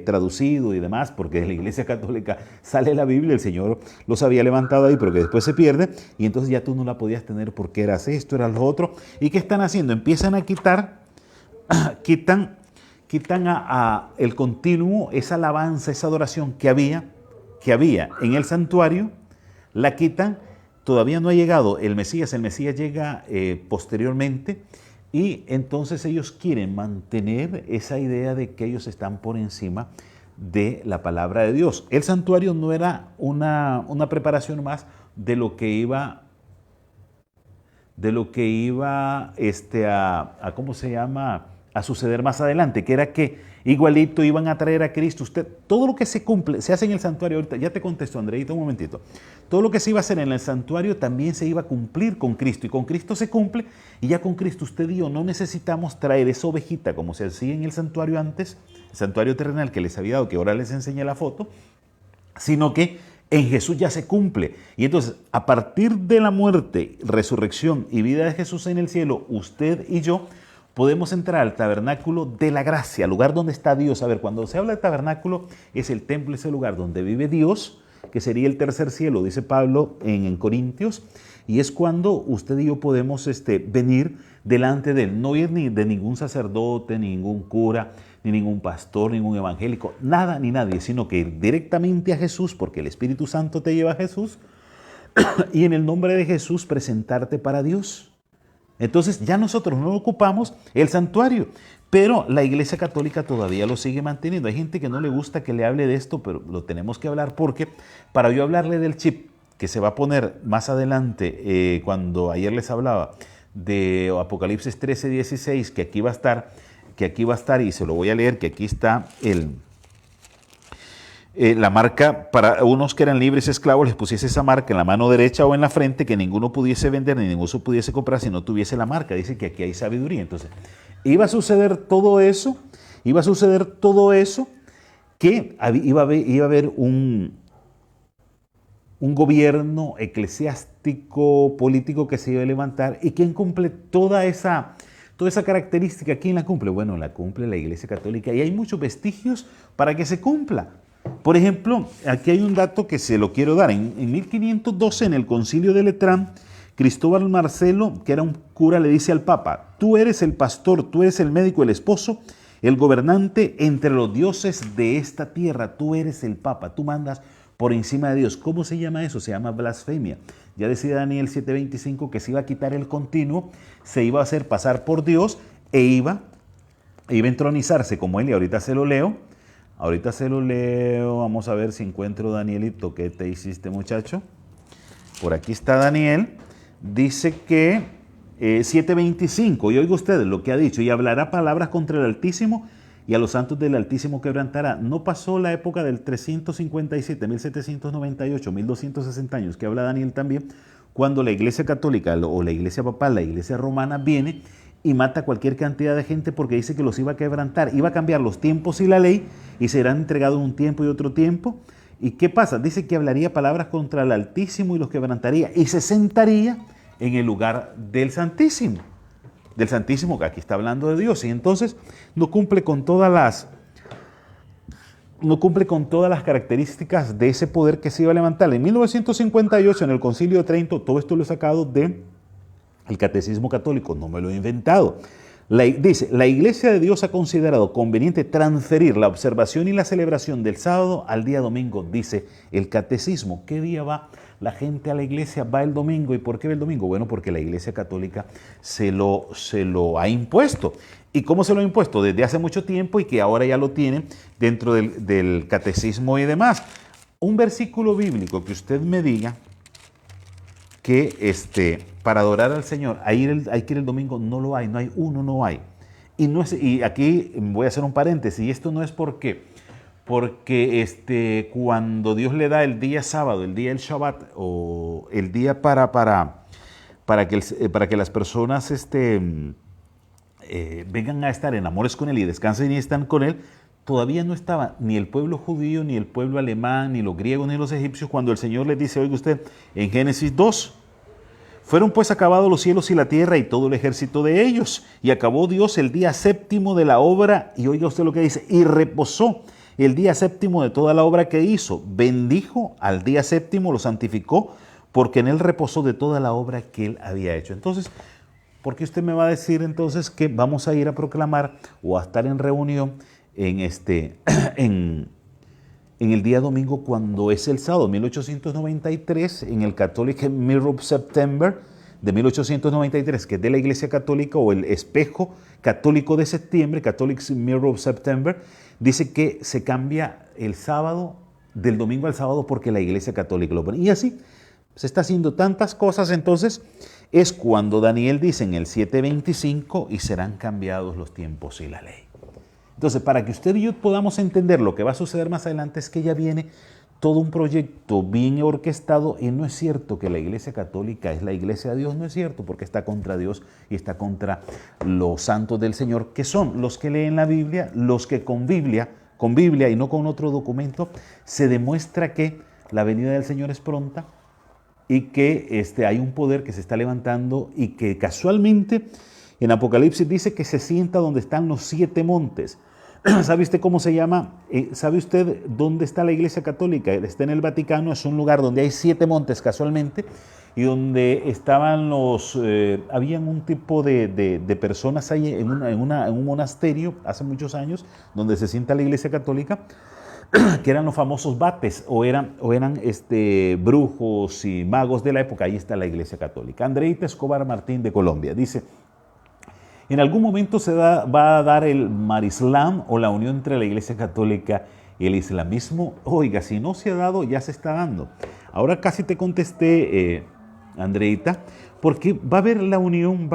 traducido y demás, porque de la Iglesia Católica sale la Biblia, el Señor los había levantado ahí, pero que después se pierde, y entonces ya tú no la podías tener porque eras esto, eras lo otro. ¿Y qué están haciendo? Empiezan a quitan el continuo, esa alabanza, esa adoración que había en el santuario, la quitan. Todavía no ha llegado el Mesías llega posteriormente, y entonces ellos quieren mantener esa idea de que ellos están por encima de la palabra de Dios. El santuario no era una preparación más de lo que iba ¿cómo se llama?, a suceder más adelante, que era que igualito iban a traer a Cristo. Todo lo que se hace en el santuario, ahorita ya te contesto, Andreita, un momentito. Todo lo que se iba a hacer en el santuario también se iba a cumplir con Cristo, y con Cristo se cumple, y ya con Cristo usted y yo no necesitamos traer esa ovejita como se hacía en el santuario antes, el santuario terrenal que les había dado, que ahora les enseñé la foto, sino que en Jesús ya se cumple. Y entonces, a partir de la muerte, resurrección y vida de Jesús en el cielo, usted y yo podemos entrar al tabernáculo de la gracia, lugar donde está Dios. A ver, cuando se habla de tabernáculo, es el templo, es el lugar donde vive Dios, que sería el tercer cielo, dice Pablo en Corintios, y es cuando usted y yo podemos venir delante de él, no ir ni de ningún sacerdote, ni ningún cura, ni ningún pastor, ningún evangélico, nada ni nadie, sino que ir directamente a Jesús, porque el Espíritu Santo te lleva a Jesús, y en el nombre de Jesús presentarte para Dios. Entonces ya nosotros no ocupamos el santuario, pero la Iglesia Católica todavía lo sigue manteniendo. Hay gente que no le gusta que le hable de esto, pero lo tenemos que hablar, porque para yo hablarle del chip que se va a poner más adelante, cuando ayer les hablaba de Apocalipsis 13:16, que aquí va a estar, y se lo voy a leer, que aquí está la marca, para unos que eran libres esclavos, les pusiese esa marca en la mano derecha o en la frente, que ninguno pudiese vender ni ninguno pudiese comprar si no tuviese la marca. Dice que aquí hay sabiduría. Entonces, iba a suceder todo eso, que iba a haber un gobierno eclesiástico, político, que se iba a levantar. ¿Y quién cumple toda esa característica? ¿Quién la cumple? Bueno, la cumple la Iglesia Católica, y hay muchos vestigios para que se cumpla. Por ejemplo, aquí hay un dato que se lo quiero dar. En 1512, en el Concilio de Letrán, Cristóbal Marcelo, que era un cura, le dice al Papa: tú eres el pastor, tú eres el médico, el esposo, el gobernante entre los dioses de esta tierra. Tú eres el Papa, tú mandas por encima de Dios. ¿Cómo se llama eso? Se llama blasfemia. Ya decía Daniel 7:25 que se iba a quitar el continuo, se iba a hacer pasar por Dios, e iba a entronizarse como él. Y ahorita se lo leo, vamos a ver si encuentro, Danielito. ¿Qué te hiciste, muchacho? Por aquí está Daniel. Dice que 7:25, y oiga ustedes lo que ha dicho: y hablará palabras contra el Altísimo, y a los santos del Altísimo quebrantará. No pasó la época del 357, 1798, 1260 años, que habla Daniel también, cuando la Iglesia Católica o la Iglesia Papal, la Iglesia Romana, viene y mata cualquier cantidad de gente, porque dice que los iba a quebrantar, iba a cambiar los tiempos y la ley, y serán entregados un tiempo y otro tiempo. ¿Y qué pasa? Dice que hablaría palabras contra el Altísimo y los quebrantaría, y se sentaría en el lugar del Santísimo, que aquí está hablando de Dios. Y entonces no cumple con todas las características de ese poder que se iba a levantar. En 1958, en el Concilio de Trento, todo esto lo he sacado del Catecismo Católico, no me lo he inventado. Dice: la Iglesia de Dios ha considerado conveniente transferir la observación y la celebración del sábado al día domingo, dice el Catecismo. ¿Qué día va la gente a la iglesia? Va el domingo. ¿Y por qué va el domingo? Bueno, porque la Iglesia Católica se lo ha impuesto. ¿Y cómo se lo ha impuesto? Desde hace mucho tiempo, y que ahora ya lo tienen dentro del Catecismo y demás. Un versículo bíblico que usted me diga que para adorar al Señor hay que ir el domingo, no lo hay, no hay uno, no hay. Y aquí voy a hacer un paréntesis, y esto no es porque porque cuando Dios le da el día sábado, el día del Shabbat, o el día para que las personas vengan a estar en amores con Él y descansen y están con Él, todavía no estaba ni el pueblo judío, ni el pueblo alemán, ni los griegos, ni los egipcios, cuando el Señor les dice, oiga usted, en Génesis 2, fueron pues acabados los cielos y la tierra y todo el ejército de ellos, y acabó Dios el día séptimo de la obra, y oiga usted lo que dice, y reposó el día séptimo de toda la obra que hizo, bendijo al día séptimo, lo santificó, porque en él reposó de toda la obra que él había hecho. Entonces, ¿por qué usted me va a decir entonces que vamos a ir a proclamar o a estar en reunión en en el día domingo cuando es el sábado? 1893, en el Catholic Mirror of September de 1893, que es de la Iglesia Católica, o el espejo católico de septiembre, Catholic Mirror of September, dice que se cambia el sábado del domingo al sábado porque la Iglesia Católica lo pone. Y así se está haciendo tantas cosas. Entonces es cuando Daniel dice en el 7:25, y serán cambiados los tiempos y la ley. Entonces, para que usted y yo podamos entender lo que va a suceder más adelante, es que ya viene todo un proyecto bien orquestado, y no es cierto que la Iglesia Católica es la Iglesia de Dios, no es cierto, porque está contra Dios y está contra los santos del Señor, que son los que leen la Biblia, los que con Biblia y no con otro documento, se demuestra que la venida del Señor es pronta y que hay un poder que se está levantando, y que casualmente en Apocalipsis dice que se sienta donde están los 7 montes. ¿Sabe usted cómo se llama? ¿Sabe usted dónde está la Iglesia Católica? Está en el Vaticano, es un lugar donde hay 7 montes casualmente, y donde estaban habían un tipo de personas ahí en un monasterio hace muchos años, donde se sienta la Iglesia Católica, que eran los famosos vates, o eran brujos y magos de la época. Ahí está la Iglesia Católica. Andreita Escobar Martín, de Colombia, dice: en algún momento va a dar el Marislam, o la unión entre la Iglesia Católica y el islamismo. Oiga, si no se ha dado, ya se está dando. Ahora casi te contesté, Andreita, porque va a haber la unión,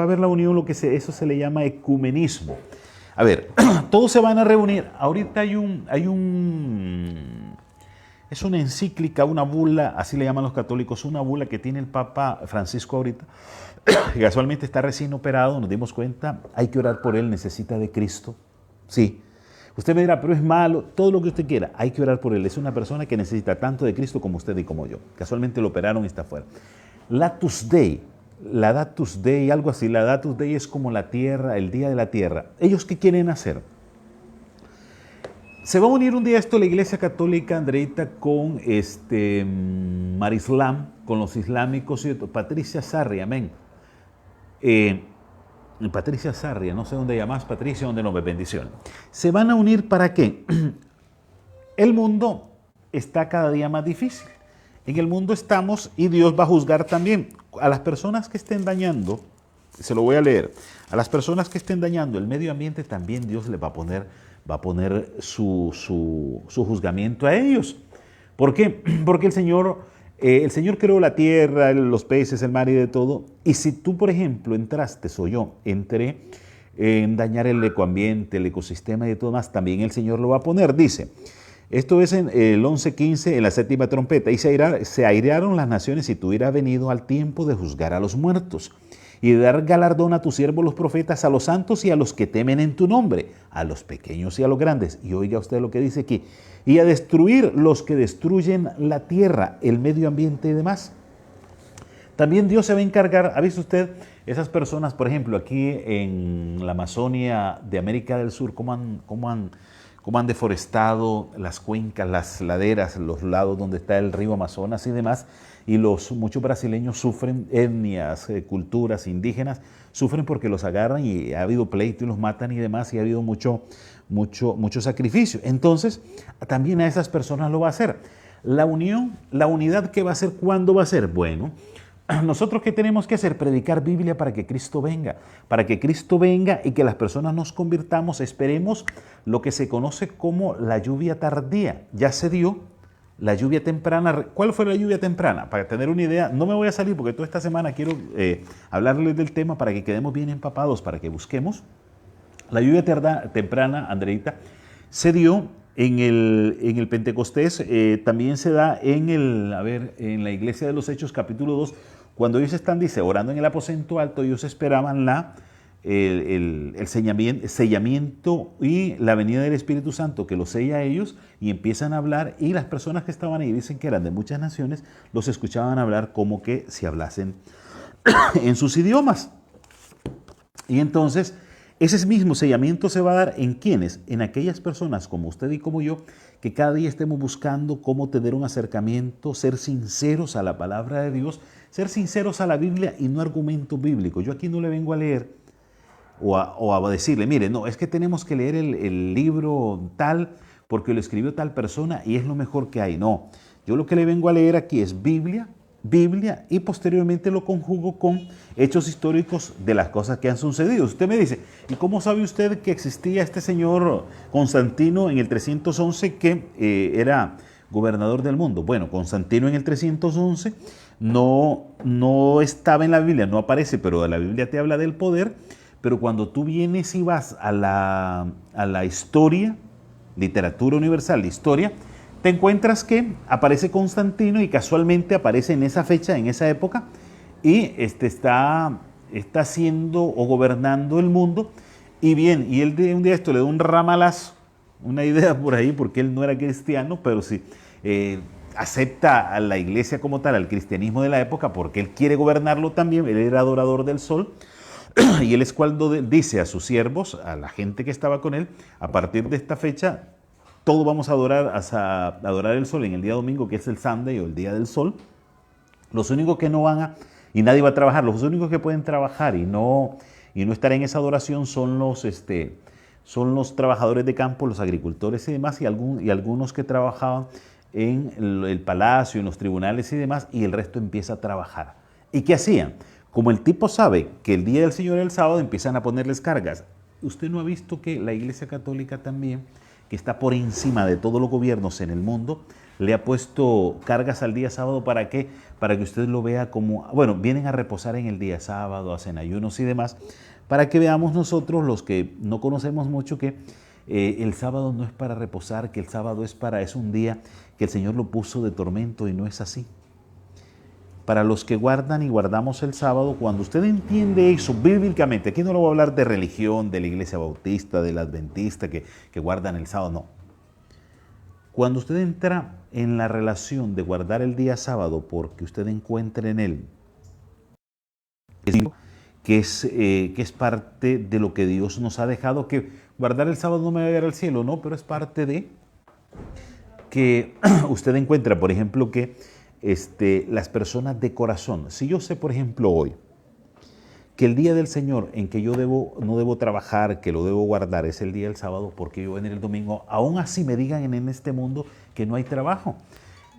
eso se le llama ecumenismo. A ver, todos se van a reunir. Ahorita es una encíclica, una bula, así le llaman los católicos, una bula que tiene el Papa Francisco ahorita, que casualmente está recién operado, nos dimos cuenta, hay que orar por él, necesita de Cristo. Sí. Usted me dirá, pero es malo, todo lo que usted quiera, hay que orar por él. Es una persona que necesita tanto de Cristo como usted y como yo. Casualmente lo operaron y está fuera. Latus Dei, algo así. La Latus Dei es como la tierra, el día de la tierra. ¿Ellos qué quieren hacer? Se va a unir un día esto la Iglesia Católica, Andreita, con Marislam, con los islámicos y Patricia Sarria, amén. Patricia Sarria, no sé dónde llamas Patricia, dónde no, bendiciones. Se van a unir ¿para qué? El mundo está cada día más difícil. En el mundo estamos, y Dios va a juzgar también a las personas que estén dañando. Se lo voy a leer. A las personas que estén dañando el medio ambiente, también Dios les va a poner su juzgamiento a ellos. ¿Por qué? Porque el Señor creó la tierra, los peces, el mar y de todo. Y si tú, por ejemplo, entré en dañar el ecoambiente, el ecosistema y de todo más, también el Señor lo va a poner. Dice, esto es en el 11:15, en la 7ª trompeta: y se airearon las naciones, y tú hubieras venido al tiempo de juzgar a los muertos, y de dar galardón a tus siervos los profetas, a los santos y a los que temen en tu nombre, a los pequeños y a los grandes. Y oiga usted lo que dice aquí: y a destruir los que destruyen la tierra, el medio ambiente y demás. También Dios se va a encargar, ¿ha visto usted esas personas, por ejemplo, aquí en la Amazonia de América del Sur, cómo han deforestado las cuencas, las laderas, los lados donde está el río Amazonas y demás? Y muchos brasileños sufren, etnias, culturas indígenas, sufren porque los agarran, y ha habido pleito y los matan y demás, y ha habido mucho sacrificio. Entonces, también a esas personas lo va a hacer. La unión, la unidad, ¿qué va a hacer? ¿Cuándo va a ser? Bueno, nosotros ¿qué tenemos que hacer? Predicar Biblia para que Cristo venga y que las personas nos convirtamos. Esperemos lo que se conoce como la lluvia tardía. Ya se dio la lluvia temprana. ¿Cuál fue la lluvia temprana? Para tener una idea, no me voy a salir porque toda esta semana quiero hablarles del tema para que quedemos bien empapados, para que busquemos. La lluvia temprana, Andreita, se dio En el Pentecostés también se da en la iglesia de los Hechos capítulo 2, cuando ellos están, dice, orando en el aposento alto, ellos esperaban el sellamiento y la venida del Espíritu Santo que los sella a ellos, y empiezan a hablar, y las personas que estaban ahí, dicen que eran de muchas naciones, los escuchaban hablar como que si hablasen en sus idiomas. Y entonces ese mismo sellamiento se va a dar en quienes, en aquellas personas como usted y como yo, que cada día estemos buscando cómo tener un acercamiento, ser sinceros a la palabra de Dios, ser sinceros a la Biblia y no argumento bíblico. Yo aquí no le vengo a leer o a decirle, mire, no, es que tenemos que leer el libro tal porque lo escribió tal persona y es lo mejor que hay. No, yo lo que le vengo a leer aquí es Biblia, y posteriormente lo conjugo con hechos históricos de las cosas que han sucedido. Usted me dice, ¿y cómo sabe usted que existía este señor Constantino en el 311 que era gobernador del mundo? Bueno, Constantino en el 311 no estaba en la Biblia, no aparece, pero la Biblia te habla del poder. Pero cuando tú vienes y vas a la historia, literatura universal, historia, te encuentras que aparece Constantino y casualmente aparece en esa fecha, en esa época, y está haciendo o gobernando el mundo. Y bien, y él un día esto le da un ramalazo, una idea por ahí, porque él no era cristiano, pero sí acepta a la iglesia como tal, al cristianismo de la época, porque él quiere gobernarlo también. Él era adorador del sol. Y él es cuando dice a sus siervos, a la gente que estaba con él, a partir de esta fecha, todos vamos a adorar el sol en el día domingo, que es el Sunday o el día del sol. Los únicos que no y nadie va a trabajar, los únicos que pueden trabajar y no estar en esa adoración son los trabajadores de campo, los agricultores y demás, y algunos que trabajaban en el palacio, en los tribunales y demás, y el resto empieza a trabajar. ¿Y qué hacían? Como el tipo sabe que el día del Señor es el sábado, empiezan a ponerles cargas. ¿Usted no ha visto que la Iglesia Católica también, que está por encima de todos los gobiernos en el mundo, le ha puesto cargas al día sábado? ¿Para qué? Para que usted lo vea como, bueno, vienen a reposar en el día sábado, hacen ayunos y demás, para que veamos nosotros, los que no conocemos mucho, que el sábado no es para reposar, que el sábado es un día que el Señor lo puso de tormento, y no es así. Para los que guardan y guardamos el sábado, cuando usted entiende eso bíblicamente, aquí no le voy a hablar de religión, de la iglesia bautista, del adventista que guardan el sábado, no. Cuando usted entra en la relación de guardar el día sábado porque usted encuentra en él que es parte de lo que Dios nos ha dejado, que guardar el sábado no me va a llevar al cielo, no, pero es parte de que usted encuentra, por ejemplo, que las personas de corazón. Si yo sé, por ejemplo, hoy, que el día del Señor en que yo no debo trabajar, que lo debo guardar, es el día del sábado, porque yo en el domingo, aún así me digan en este mundo que no hay trabajo.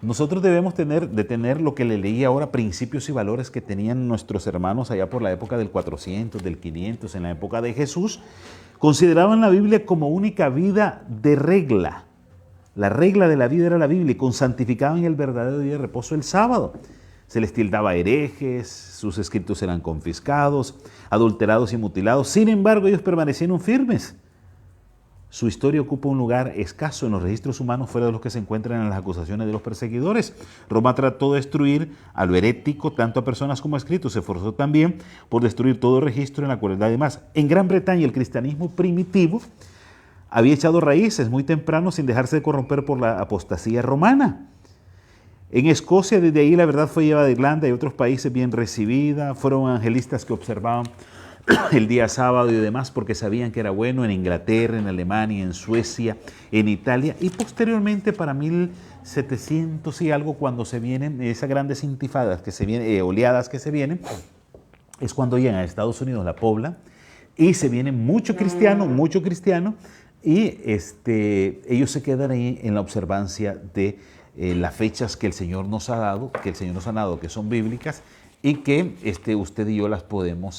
Nosotros debemos de tener lo que le leí ahora, principios y valores que tenían nuestros hermanos allá por la época del 400, del 500, en la época de Jesús. Consideraban la Biblia como única vida de regla. La regla de la vida era la Biblia, y santificaban el verdadero día de reposo, el sábado. Se les tildaba herejes, sus escritos eran confiscados, adulterados y mutilados. Sin embargo, ellos permanecieron firmes. Su historia ocupa un lugar escaso en los registros humanos fuera de los que se encuentran en las acusaciones de los perseguidores. Roma trató de destruir a lo herético, tanto a personas como a escritos. Se esforzó también por destruir todo registro en la cualidad. Además, en Gran Bretaña el cristianismo primitivo había echado raíces muy temprano sin dejarse de corromper por la apostasía romana. En Escocia, desde ahí la verdad fue llevada a Irlanda y otros países bien recibida. Fueron evangelistas que observaban el día sábado y demás porque sabían que era bueno. En Inglaterra, en Alemania, en Suecia, en Italia, y posteriormente para 1700 y algo, cuando se vienen esas grandes intifadas que se vienen, oleadas que se vienen, es cuando llegan a Estados Unidos, la pobla, y se viene mucho cristiano, y ellos se quedan ahí en la observancia de las fechas que el Señor nos ha dado, que son bíblicas, y que usted y yo las podemos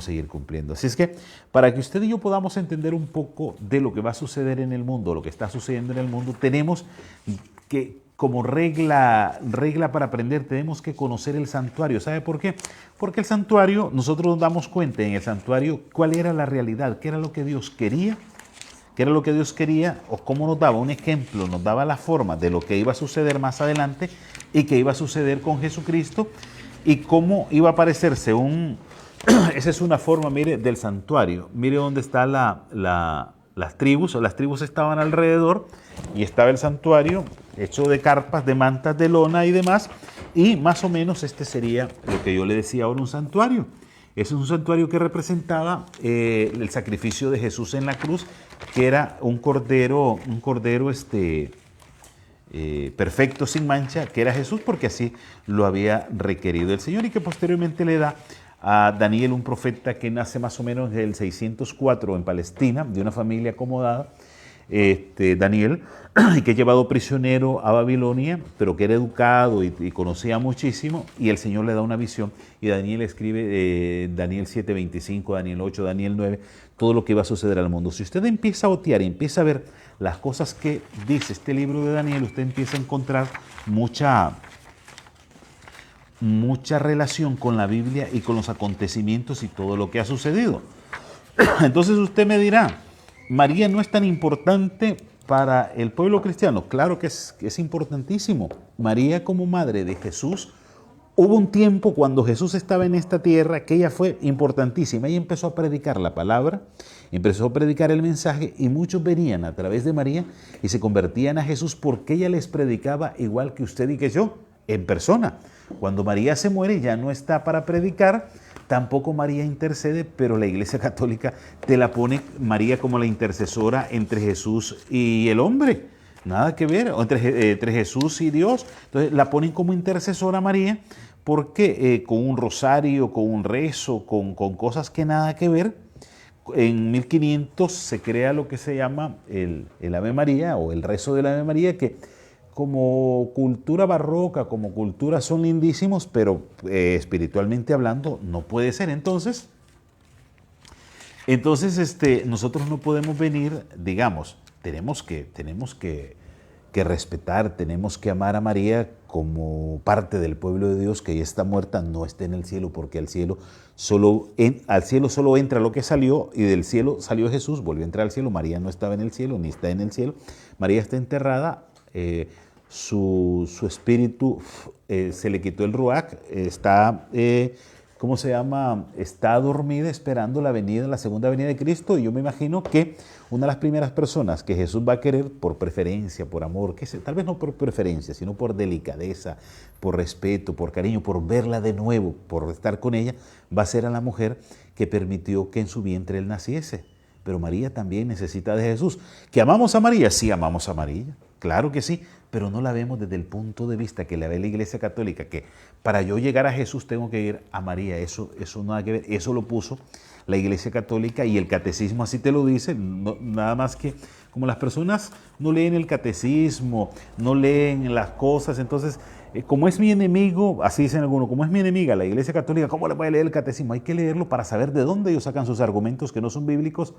seguir cumpliendo. Así es que para que usted y yo podamos entender un poco de lo que va a suceder en el mundo, lo que está sucediendo en el mundo, tenemos que, como regla para aprender, tenemos que conocer el santuario. ¿Sabe por qué? Porque el santuario, nosotros nos damos cuenta en el santuario cuál era la realidad, qué era lo que Dios quería qué era lo que Dios quería, o cómo nos daba un ejemplo, nos daba la forma de lo que iba a suceder más adelante y que iba a suceder con Jesucristo y cómo iba a aparecerse esa es una forma, mire, del santuario. Mire dónde está las tribus estaban alrededor y estaba el santuario hecho de carpas, de mantas de lona y demás, y más o menos este sería lo que yo le decía ahora, un santuario. Ese es un santuario que representaba el sacrificio de Jesús en la cruz, que era un cordero perfecto, sin mancha, que era Jesús, porque así lo había requerido el Señor, y que posteriormente le da a Daniel, un profeta que nace más o menos en el 604 en Palestina, de una familia acomodada, Daniel, y que es llevado prisionero a Babilonia, pero que era educado y conocía muchísimo, y el Señor le da una visión, y Daniel escribe Daniel 7:25, Daniel 8, Daniel 9, todo lo que iba a suceder al mundo. Si usted empieza a otear y empieza a ver las cosas que dice este libro de Daniel, usted empieza a encontrar mucha relación con la Biblia y con los acontecimientos y todo lo que ha sucedido. Entonces usted me dirá, María no es tan importante para el pueblo cristiano. Claro que es importantísimo. María como madre de Jesús, hubo un tiempo cuando Jesús estaba en esta tierra que ella fue importantísima. Ella empezó a predicar la palabra, empezó a predicar el mensaje, y muchos venían a través de María y se convertían a Jesús porque ella les predicaba igual que usted y que yo, en persona. Cuando María se muere ya no está para predicar, tampoco María intercede, pero la Iglesia Católica te la pone María como la intercesora entre Jesús y el hombre. Nada que ver, entre Jesús y Dios. Entonces la ponen como intercesora María, porque con un rosario, con un rezo, con cosas que nada que ver, en 1500 se crea lo que se llama el Ave María, o el rezo del Ave María, que como cultura barroca, como cultura son lindísimos, pero espiritualmente hablando no puede ser. Entonces nosotros no podemos venir, digamos, tenemos que respetar, tenemos que amar a María como parte del pueblo de Dios, que ya está muerta, no está en el cielo, porque al cielo solo entra lo que salió, y del cielo salió Jesús, volvió a entrar al cielo. María no estaba en el cielo, ni está en el cielo. María está enterrada. Su espíritu se le quitó el ruach, está, ¿cómo se llama? Está dormida esperando la segunda venida de Cristo, y yo me imagino que una de las primeras personas que Jesús va a querer por preferencia, por amor, tal vez no por preferencia, sino por delicadeza, por respeto, por cariño, por verla de nuevo, por estar con ella, va a ser a la mujer que permitió que en su vientre él naciese. Pero María también necesita de Jesús. ¿Que amamos a María? Sí, amamos a María. Claro que sí, pero no la vemos desde el punto de vista que la ve la Iglesia Católica, que para yo llegar a Jesús tengo que ir a María. Eso nada que ver. Eso lo puso la Iglesia Católica, y el catecismo así te lo dice. Nada más que como las personas no leen el catecismo, no leen las cosas, entonces como es mi enemigo, así dicen algunos, como es mi enemiga la Iglesia Católica, ¿cómo le voy a leer el catecismo? Hay que leerlo para saber de dónde ellos sacan sus argumentos que no son bíblicos,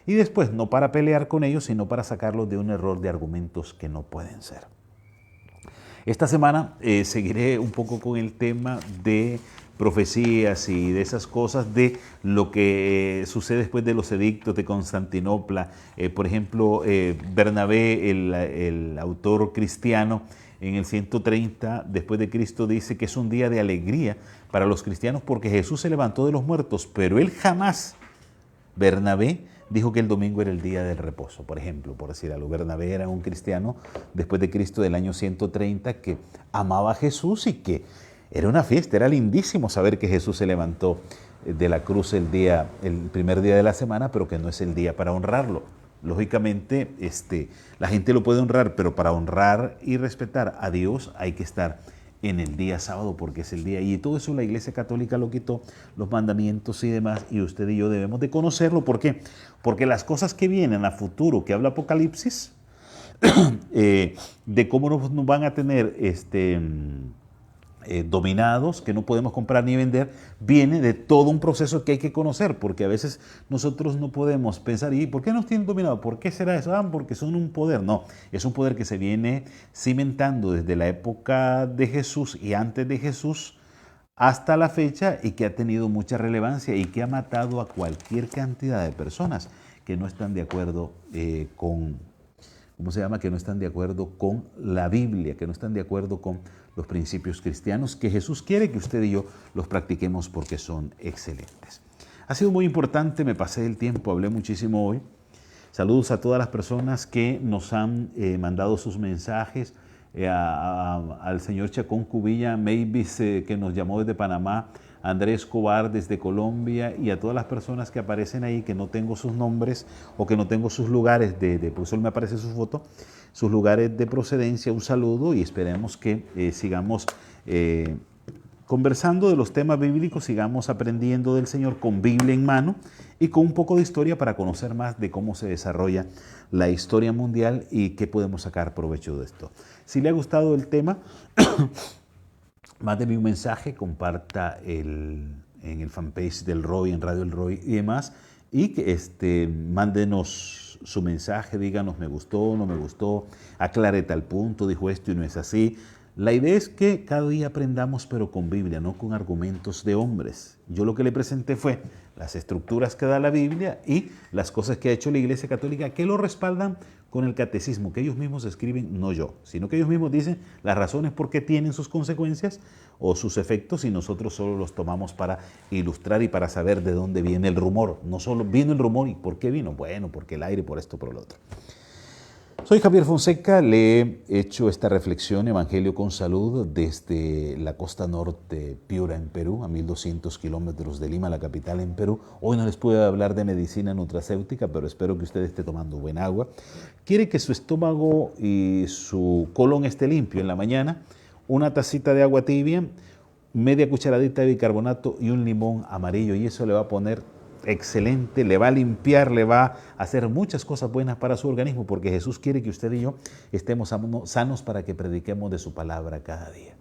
y después no para pelear con ellos, sino para sacarlos de un error de argumentos que no pueden ser. Esta semana seguiré un poco con el tema de profecías y de esas cosas, de lo que sucede después de los edictos de Constantinopla. Por ejemplo, Bernabé, el autor cristiano, en el 130 después de Cristo dice que es un día de alegría para los cristianos porque Jesús se levantó de los muertos, pero él jamás, Bernabé, dijo que el domingo era el día del reposo, por ejemplo, por decir algo. Bernabé era un cristiano después de Cristo del año 130 que amaba a Jesús y que era una fiesta, era lindísimo saber que Jesús se levantó de la cruz el primer día de la semana, pero que no es el día para honrarlo. Lógicamente, la gente lo puede honrar, pero para honrar y respetar a Dios hay que estar en el día sábado, porque es el día, y todo eso la Iglesia Católica lo quitó, los mandamientos y demás, y usted y yo debemos de conocerlo. ¿Por qué? Porque las cosas que vienen a futuro, que habla Apocalipsis, de cómo nos van a tener dominados, que no podemos comprar ni vender, viene de todo un proceso que hay que conocer, porque a veces nosotros no podemos pensar, ¿y por qué nos tienen dominados? ¿Por qué será eso? Porque son un poder. No, es un poder que se viene cimentando desde la época de Jesús y antes de Jesús hasta la fecha, y que ha tenido mucha relevancia y que ha matado a cualquier cantidad de personas, que no están de acuerdo que no están de acuerdo con la Biblia, que no están de acuerdo con los principios cristianos, que Jesús quiere que usted y yo los practiquemos porque son excelentes. Ha sido muy importante, me pasé el tiempo, hablé muchísimo hoy. Saludos a todas las personas que nos han mandado sus mensajes, al señor Chacón Cubilla, Mavis, que nos llamó desde Panamá, Andrés Escobar desde Colombia, y a todas las personas que aparecen ahí, que no tengo sus nombres o que no tengo sus lugares, por solo me aparece su foto, sus lugares de procedencia. Un saludo y esperemos que sigamos conversando de los temas bíblicos, sigamos aprendiendo del Señor con Biblia en mano y con un poco de historia para conocer más de cómo se desarrolla la historia mundial y qué podemos sacar provecho de esto. Si le ha gustado el tema, mándeme un mensaje, comparta en el fanpage del Roy, en Radio El Roy y demás, y que mándenos su mensaje, díganos me gustó, no me gustó, aclare tal punto, dijo esto y no es así. La idea es que cada día aprendamos, pero con Biblia, no con argumentos de hombres. Yo lo que le presenté fue las estructuras que da la Biblia y las cosas que ha hecho la Iglesia Católica que lo respaldan con el catecismo, que ellos mismos escriben, no yo, sino que ellos mismos dicen las razones por qué tienen sus consecuencias o sus efectos, y nosotros solo los tomamos para ilustrar y para saber de dónde viene el rumor. No solo vino el rumor, ¿y por qué vino? Bueno, porque el aire, por esto, por lo otro. Soy Javier Fonseca, le he hecho esta reflexión, Evangelio con Salud, desde la costa norte, Piura, en Perú, a 1200 kilómetros de Lima, la capital en Perú. Hoy no les puedo hablar de medicina nutracéutica, pero espero que usted esté tomando buen agua. Quiere que su estómago y su colon esté limpio en la mañana, una tacita de agua tibia, media cucharadita de bicarbonato y un limón amarillo, y eso le va a poner excelente, le va a limpiar, le va a hacer muchas cosas buenas para su organismo, porque Jesús quiere que usted y yo estemos sanos para que prediquemos de su palabra cada día.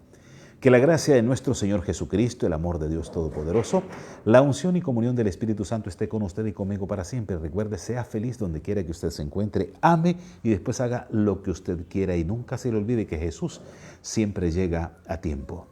Que la gracia de nuestro Señor Jesucristo, el amor de Dios Todopoderoso, la unción y comunión del Espíritu Santo esté con usted y conmigo para siempre. Recuerde, sea feliz donde quiera que usted se encuentre, ame y después haga lo que usted quiera, y nunca se le olvide que Jesús siempre llega a tiempo.